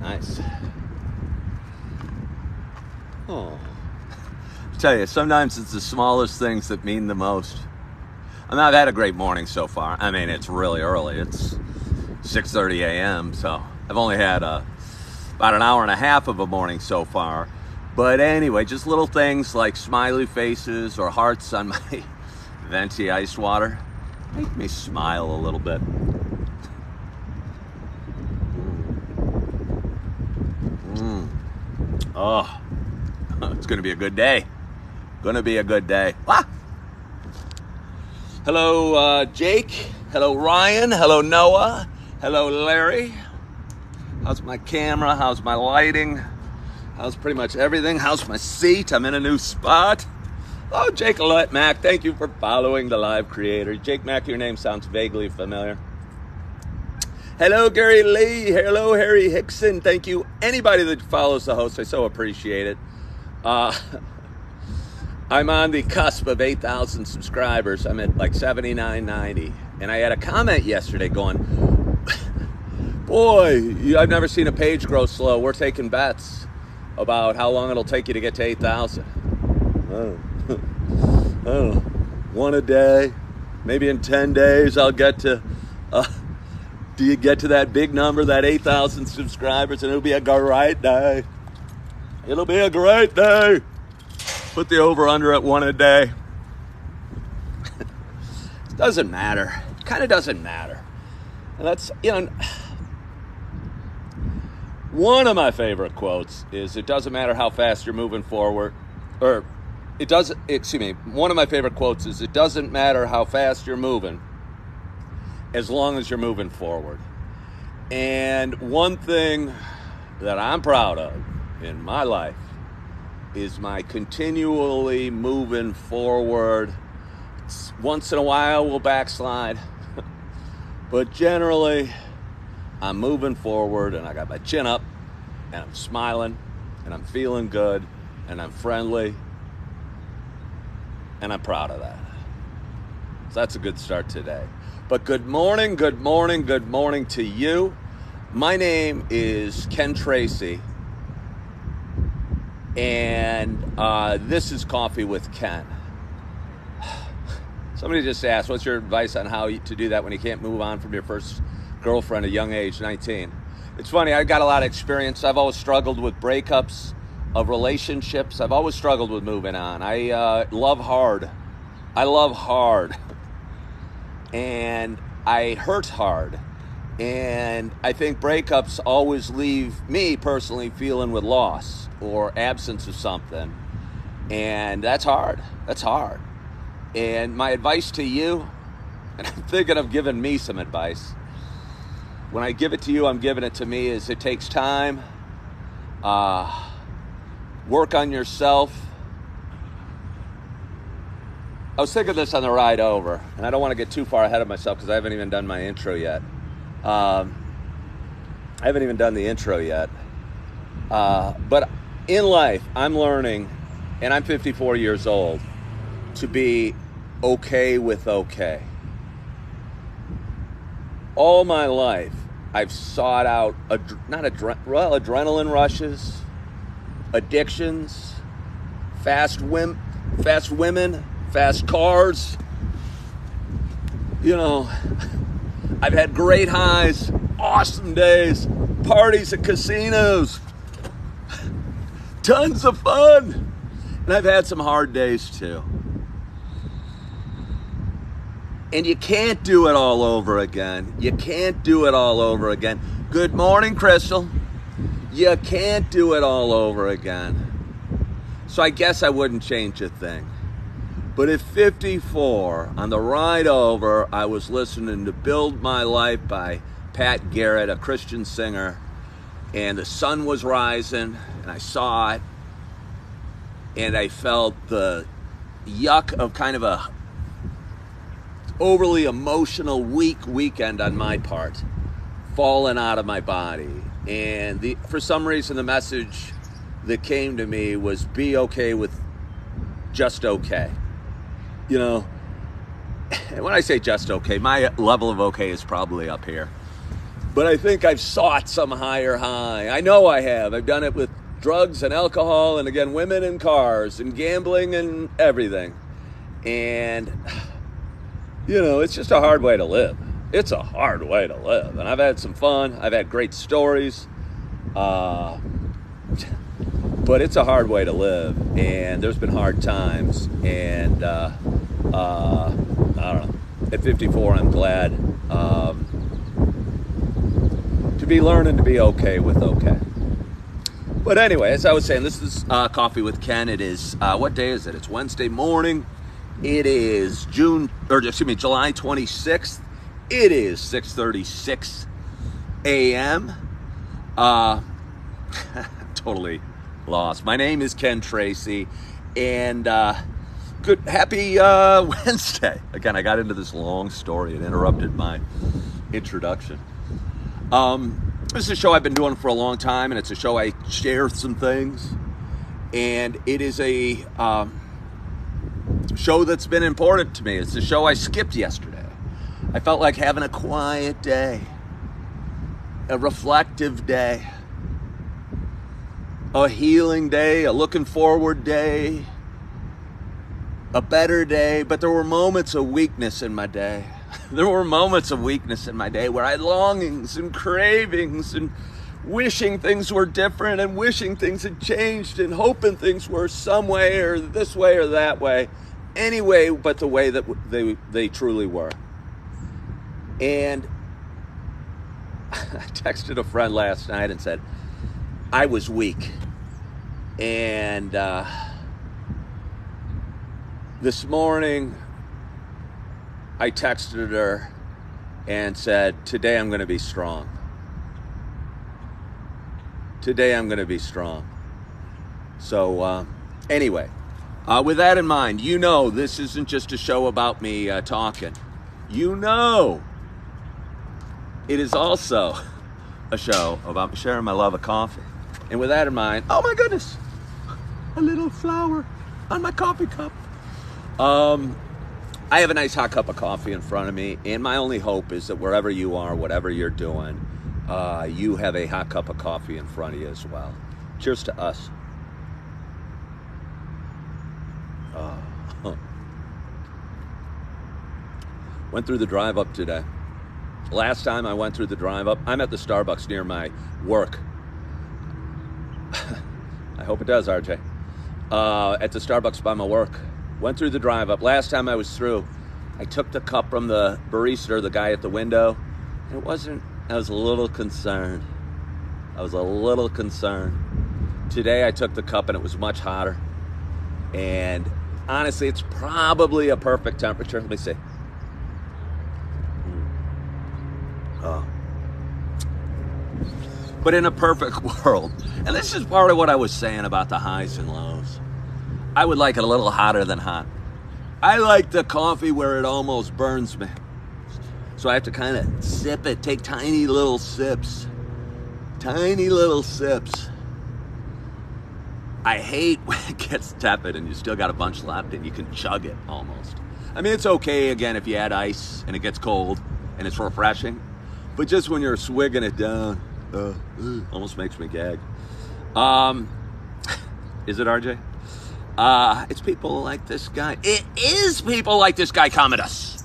Nice. Oh. I tell you, sometimes it's the smallest things that mean the most. And I've had a great morning so far. I mean, it's really early. It's 6:30 a.m., so I've only had about an hour and a half of a morning so far. But anyway, just little things like smiley faces or hearts on my venti ice water make me smile a little bit. Oh, it's going to be a good day. Going to be a good day. Ah! Hello, Jake. Hello, Ryan. Hello, Noah. Hello, Larry. How's my camera? How's my lighting? How's pretty much everything? How's my seat? I'm in a new spot. Oh, Jake Mack, thank you for following the live creator. Jake Mack, your name sounds vaguely familiar. Hello, Gary Lee. Hello, Harry Hickson. Thank you. Anybody that follows the host, I so appreciate it. I'm on the cusp of 8,000 subscribers. I'm at like 7990. And I had a comment yesterday going, boy, I've never seen a page grow slow. We're taking bets about how long it'll take you to get to 8,000. Oh, one a day. Maybe in 10 days I'll get to... do you get to that big number, that 8,000 subscribers, and it'll be a great day. It'll be a great day. Put the over-under at one a day. It doesn't matter. It kind of doesn't matter. And that's, one of my favorite quotes is, it doesn't matter how fast you're moving forward, one of my favorite quotes is, it doesn't matter how fast you're moving, as long as you're moving forward. And one thing that I'm proud of in my life is my continually moving forward. Once in a while we'll backslide, but generally I'm moving forward, and I got my chin up, and I'm smiling, and I'm feeling good, and I'm friendly, and I'm proud of that. So that's a good start today. But good morning, good morning, good morning to you. My name is Ken Tracy, and this is Coffee with Ken. Somebody just asked, what's your advice on how to do that when you can't move on from your first girlfriend at a young age, 19? It's funny, I got a lot of experience. I've always struggled with breakups of relationships. I've always struggled with moving on. I love hard. I love hard. And I hurt hard. And I think breakups always leave me personally feeling with loss or absence of something. And that's hard. That's hard. And my advice to you, and I'm thinking of giving me some advice. When I give it to you, I'm giving it to me, is it takes time. Work on yourself. I was thinking this on the ride over, and I don't want to get too far ahead of myself because I haven't even done my intro yet. But in life, I'm learning, and I'm 54 years old, to be okay with okay. All my life, I've sought out, adrenaline rushes, addictions, fast women, fast cars. I've had great highs, awesome days, parties at casinos, tons of fun. And I've had some hard days too. And you can't do it all over again. You can't do it all over again. Good morning, Crystal. You can't do it all over again. So I guess I wouldn't change a thing. But at 54, on the ride over, I was listening to Build My Life by Pat Garrett, a Christian singer. And the sun was rising, and I saw it. And I felt the yuck of kind of a overly emotional, weak weekend on my part falling out of my body. And for some reason, the message that came to me was, be okay with just okay. And when I say just okay, my level of okay is probably up here. but I think I've sought some higher high. I know I have. I've done it with drugs and alcohol and, again, women and cars and gambling and everything. And, it's just a hard way to live. It's a hard way to live. And I've had some fun. I've had great stories. But it's a hard way to live. And there's been hard times. And, I don't know. At 54, I'm glad to be learning to be okay with okay. But anyway, as I was saying, this is Coffee with Ken. It is, what day is it? It's Wednesday morning. It is July 26th. It is 6:36 a.m. Totally lost. My name is Ken Tracy, and happy Wednesday. Again, I got into this long story and interrupted my introduction. This is a show I've been doing for a long time, and it's a show I share some things, and it is a show that's been important to me. It's a show I skipped yesterday. I felt like having a quiet day, a reflective day, a healing day, a looking forward day, a better day. But there were moments of weakness in my day. There were moments of weakness in my day where I had longings and cravings and wishing things were different and wishing things had changed and hoping things were some way or this way or that way. Anyway, but the way that they truly were. And I texted a friend last night and said, I was weak. And this morning, I texted her and said, today I'm going to be strong. Today I'm going to be strong. So anyway, with that in mind, this isn't just a show about me talking. It is also a show about sharing my love of coffee. And with that in mind, oh my goodness, a little flower on my coffee cup. I have a nice hot cup of coffee in front of me, and my only hope is that wherever you are, whatever you're doing, you have a hot cup of coffee in front of you as well. Cheers to us. Went through the drive up today. Last time I went through the drive up, I'm at the Starbucks near my work. I hope it does, RJ. At the Starbucks by my work. Went through the drive up. Last time I was through, I took the cup from the barista, the guy at the window. I was a little concerned. Today I took the cup and it was much hotter. And honestly, it's probably a perfect temperature. Let me see. But in a perfect world, and this is part of what I was saying about the highs and lows, I would like it a little hotter than hot. I like the coffee where it almost burns me. So I have to kind of sip it, take tiny little sips. I hate when it gets tepid and you still got a bunch left and you can chug it almost. I mean, it's okay, again, if you add ice and it gets cold and it's refreshing. But just when you're swigging it down, almost makes me gag. Is it, RJ? It's people like this guy. It is people like this guy Commodus.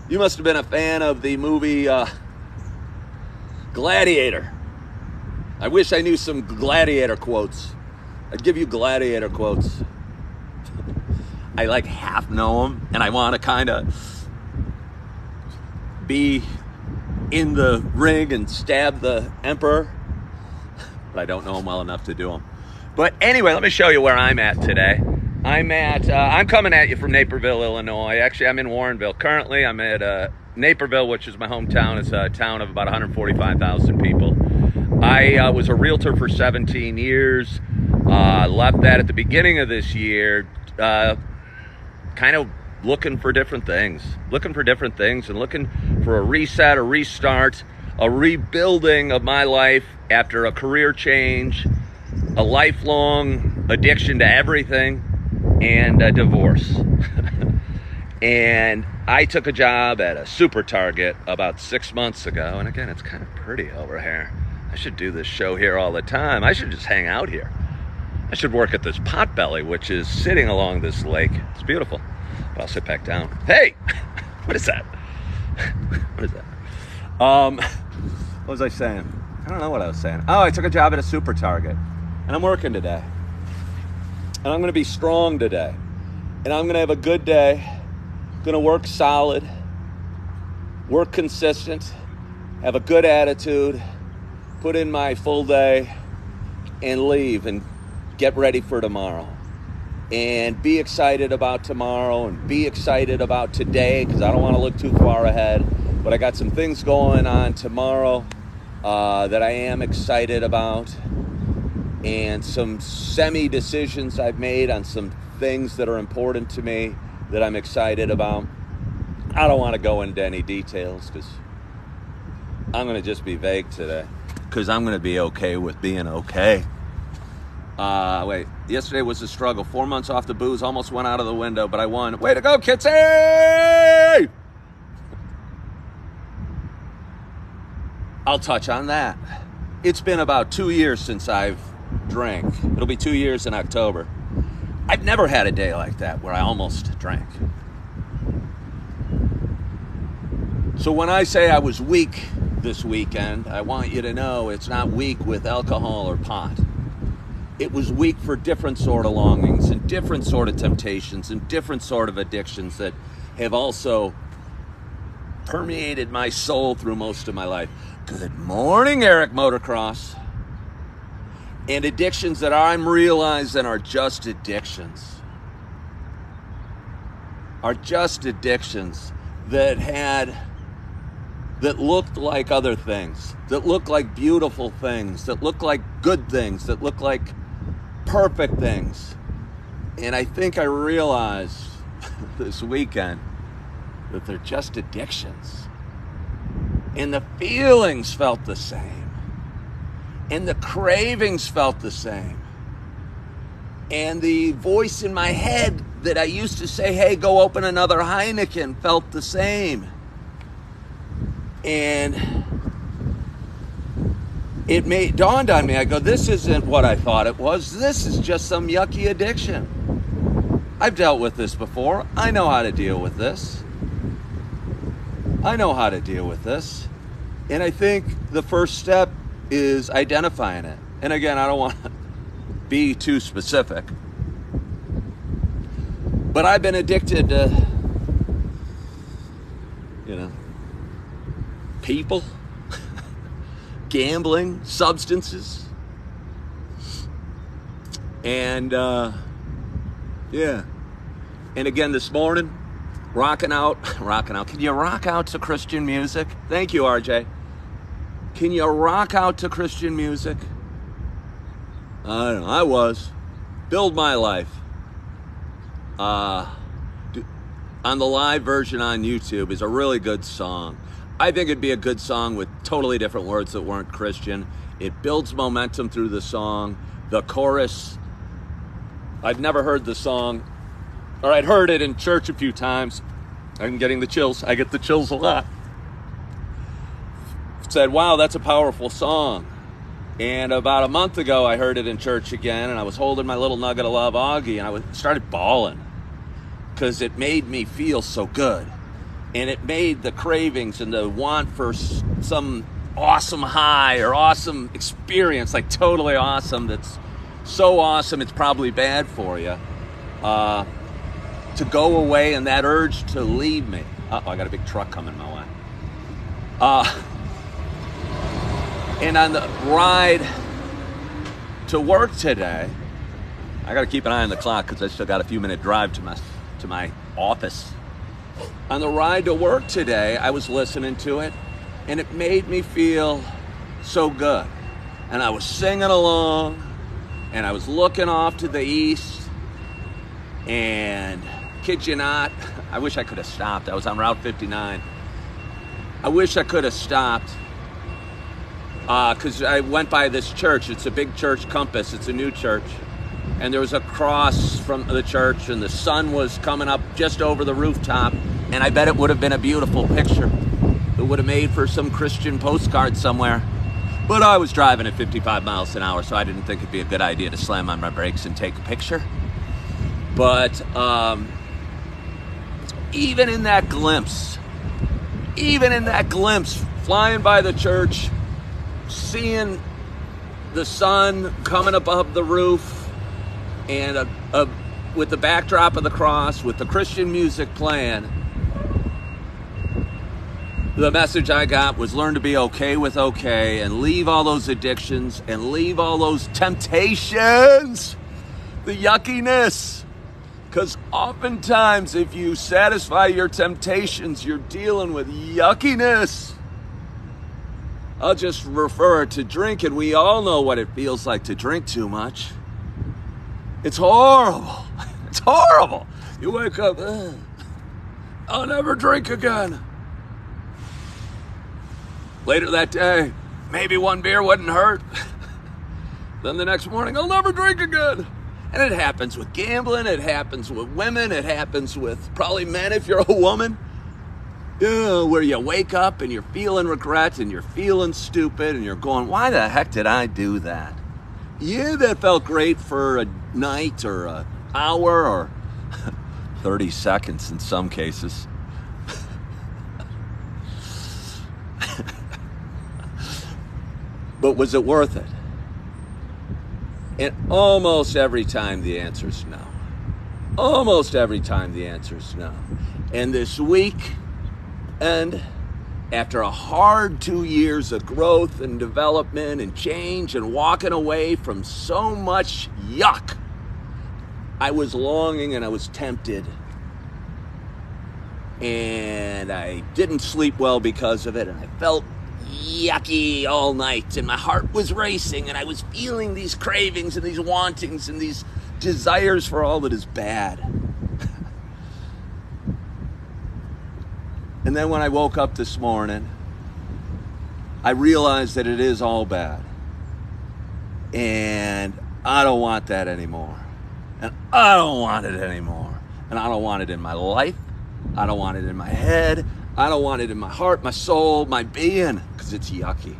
You must have been a fan of the movie Gladiator. I wish I knew some Gladiator quotes. I'd give you Gladiator quotes. I like half know them, and I want to kind of be in the ring and stab the emperor, but I don't know him well enough to do them. But anyway, let me show you where I'm at today. I'm coming at you from Naperville, Illinois. Actually, I'm in Warrenville. Currently, I'm at Naperville, which is my hometown. It's a town of about 145,000 people. I was a realtor for 17 years. Left that at the beginning of this year, kind of looking for different things and looking for a reset, a restart, a rebuilding of my life after a career change, a lifelong addiction to everything, and a divorce. And I took a job at a Super Target about 6 months ago. And again, it's kind of pretty over here. I should do this show here all the time. I should just hang out here. I should work at this Potbelly, which is sitting along this lake. It's beautiful. But I'll sit back down. Hey! What is that? What is that? What was I saying? I don't know what I was saying. Oh, I took a job at a Super Target. And I'm working today. And I'm going to be strong today. And I'm going to have a good day. I'm going to work solid. Work consistent. Have a good attitude. Put in my full day. And leave and get ready for tomorrow. And be excited about tomorrow. And be excited about today. Because I don't want to look too far ahead. But I got some things going on tomorrow that I am excited about. And some semi-decisions I've made on some things that are important to me that I'm excited about. I don't want to go into any details because I'm going to just be vague today. Because I'm going to be okay with being okay. Yesterday was a struggle. 4 months off the booze, almost went out of the window, but I won. Way to go, Kitsy! I'll touch on that. It's been about 2 years since I've drank. It'll be 2 years in October. I've never had a day like that where I almost drank. So when I say I was weak this weekend, I want you to know it's not weak with alcohol or pot. It was weak for different sort of longings and different sort of temptations and different sort of addictions that have also permeated my soul through most of my life. Good morning, Eric Motocross. And addictions that I'm realizing are just addictions. Are just addictions that looked like other things, that looked like beautiful things, that looked like good things, that looked like perfect things. And I think I realized this weekend that they're just addictions. And the feelings felt the same. And the cravings felt the same. And the voice in my head that I used to say, hey, go open another Heineken, felt the same. And it dawned on me, I go, this isn't what I thought it was. This is just some yucky addiction. I've dealt with this before. I know how to deal with this. I know how to deal with this. And I think the first step is identifying it. And again, I don't want to be too specific. But I've been addicted to, people, gambling, substances. And, And again, this morning, rocking out. Can you rock out to Christian music? Thank you, RJ. Can you rock out to Christian music? I don't know. I was. Build My Life. On the live version on YouTube is a really good song. I think it'd be a good song with totally different words that weren't Christian. It builds momentum through the song. The chorus, I'd never heard the song, or I'd heard it in church a few times. I'm getting the chills. I get the chills a lot. Said, wow, that's a powerful song. And about a month ago, I heard it in church again, and I was holding my little nugget of love, Augie, and I started bawling because it made me feel so good. And it made the cravings and the want for some awesome high or awesome experience, like totally awesome, that's so awesome it's probably bad for you, to go away, and that urge to leave me. Uh-oh, I got a big truck coming my way. And on the ride to work today, I got to keep an eye on the clock because I still got a few minute drive to my office. On the ride to work today, I was listening to it, and it made me feel so good. And I was singing along, and I was looking off to the east, and kid you not, I wish I could have stopped. I was on Route 59. I wish I could have stopped because I went by this church. It's a big church, Compass. It's a new church. and there was a cross from the church, and the sun was coming up just over the rooftop, and I bet it would have been a beautiful picture. It would have made for some Christian postcard somewhere. But I was driving at 55 miles an hour, so I didn't think it'd be a good idea to slam on my brakes and take a picture. But even in that glimpse, flying by the church, seeing the sun coming above the roof, and with the backdrop of the cross, with the Christian music playing, the message I got was learn to be okay with okay, and leave all those addictions and leave all those temptations, the yuckiness. Because oftentimes if you satisfy your temptations, you're dealing with yuckiness. I'll just refer it to drink, and we all know what it feels like to drink too much. It's horrible. It's horrible. You wake up, I'll never drink again. Later that day, maybe one beer wouldn't hurt. Then the next morning, I'll never drink again. And it happens with gambling, it happens with women, it happens with probably men if you're a woman. Where you wake up and you're feeling regret and you're feeling stupid and you're going, why the heck did I do that? Yeah, that felt great for a night or an hour or 30 seconds in some cases. But was it worth it? And almost every time the answer is no. Almost every time the answer is no. And this week, and after a hard 2 years of growth and development and change and walking away from so much yuck, I was longing and I was tempted. And I didn't sleep well because of it, and I felt yucky all night, and my heart was racing, and I was feeling these cravings and these wantings and these desires for all that is bad. And then when I woke up this morning, I realized that it is all bad, and I don't want that anymore, and I don't want it anymore, and I don't want it in my life, I don't want it in my head, I don't want it in my heart, my soul, my being, because it's yucky.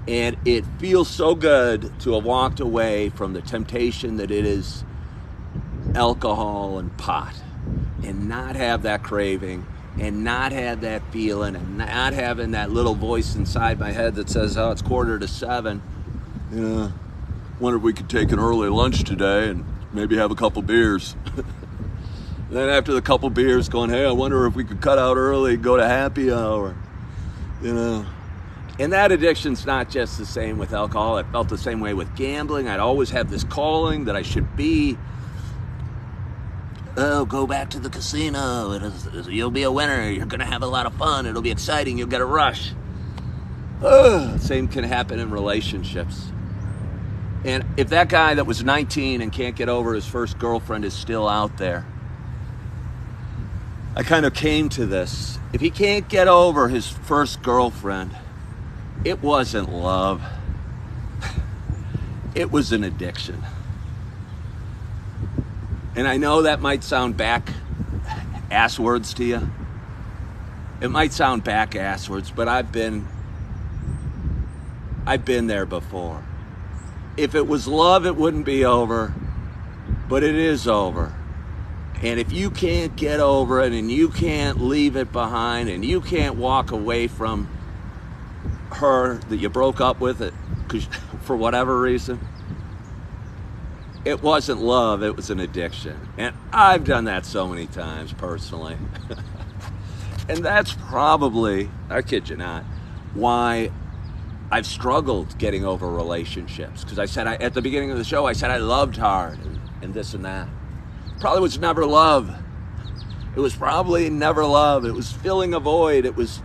And it feels so good to have walked away from the temptation that it is alcohol and pot, and not have that craving, and not have that feeling, and not having that little voice inside my head that says, oh, it's 6:45. Wonder if we could take an early lunch today and maybe have a couple beers. Then after the couple beers going, hey, I wonder if we could cut out early, go to happy hour, And that addiction's not just the same with alcohol. I felt the same way with gambling. I'd always have this calling that I should be, go back to the casino. You'll be a winner. You're going to have a lot of fun. It'll be exciting. You'll get a rush. Same can happen in relationships. And if that guy that was 19 and can't get over his first girlfriend is still out there, I kind of came to this. If he can't get over his first girlfriend, it wasn't love. It was an addiction. And I know that might sound ass words to you. It might sound ass words, but I've been there before. If it was love, it wouldn't be over, but it is over. And if you can't get over it, and you can't leave it behind, and you can't walk away from her that you broke up with it for whatever reason, it wasn't love, it was an addiction. And I've done that so many times personally. And that's probably, I kid you not, why I've struggled getting over relationships. Because I said, at the beginning of the show, I said I loved hard and this and that. Probably was never love. It was probably never love. It was filling a void. It was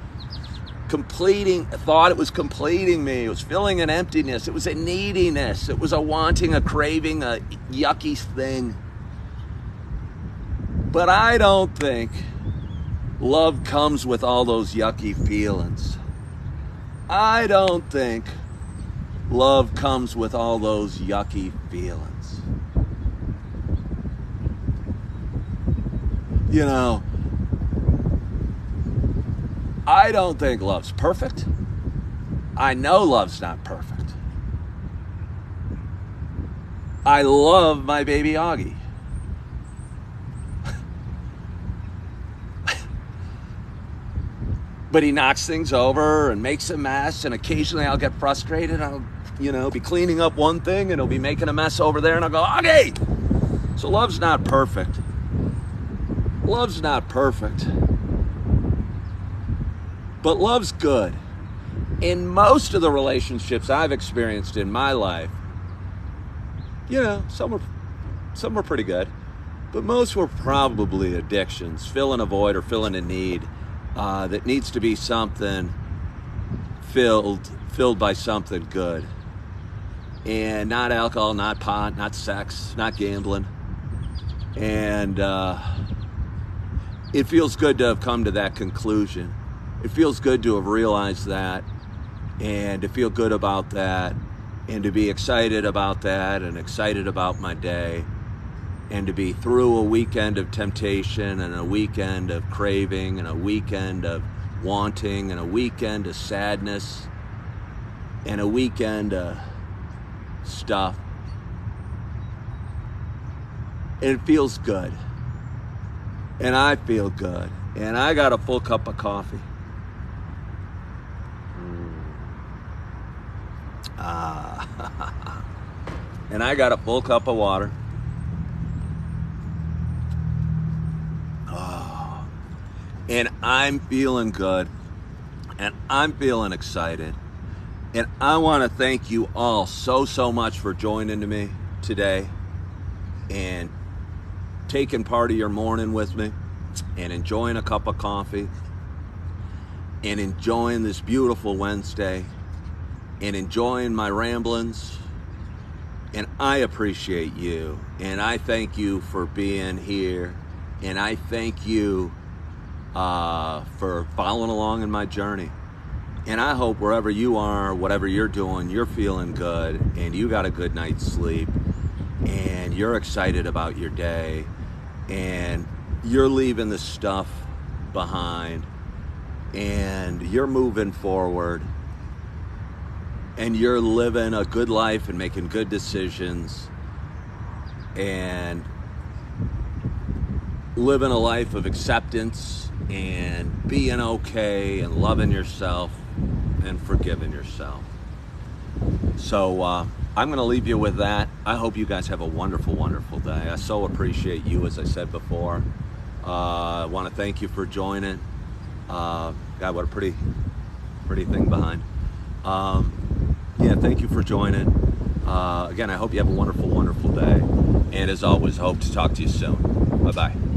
thought it was completing me. It was filling an emptiness. It was a neediness. It was a wanting, a craving, a yucky thing. But I don't think love comes with all those yucky feelings. I don't think Love comes with all those yucky feelings. You know, I don't think love's perfect. I know love's not perfect. I love my baby Augie. But he knocks things over and makes a mess, and occasionally I'll get frustrated. I'll, be cleaning up one thing and he'll be making a mess over there, and I'll go, Augie! So love's not perfect. Love's not perfect. But love's good. In most of the relationships I've experienced in my life, some were pretty good, but most were probably addictions, filling a void or filling a need that needs to be something filled by something good. And not alcohol, not pot, not sex, not gambling. And it feels good to have come to that conclusion. It feels good to have realized that, and to feel good about that, and to be excited about that, and excited about my day, and to be through a weekend of temptation, and a weekend of craving, and a weekend of wanting, and a weekend of sadness, and a weekend of stuff. And it feels good. And I feel good. And I got a full cup of coffee. And I got a full cup of water. And I'm feeling good. And I'm feeling excited. And I want to thank you all so much for joining me today and taking part of your morning with me and enjoying a cup of coffee and enjoying this beautiful Wednesday and enjoying my ramblings. And I appreciate you, and I thank you for being here, and I thank you for following along in my journey. And I hope wherever you are, whatever you're doing, you're feeling good, and you got a good night's sleep, and you're excited about your day, and you're leaving the stuff behind, and you're moving forward, and you're living a good life and making good decisions, and living a life of acceptance and being okay and loving yourself and forgiving yourself. So I'm going to leave you with that. I hope you guys have a wonderful, wonderful day. I so appreciate you, as I said before. I want to thank you for joining. God, what a pretty thing behind. Thank you for joining. Again, I hope you have a wonderful, wonderful day. And as always, hope to talk to you soon. Bye-bye.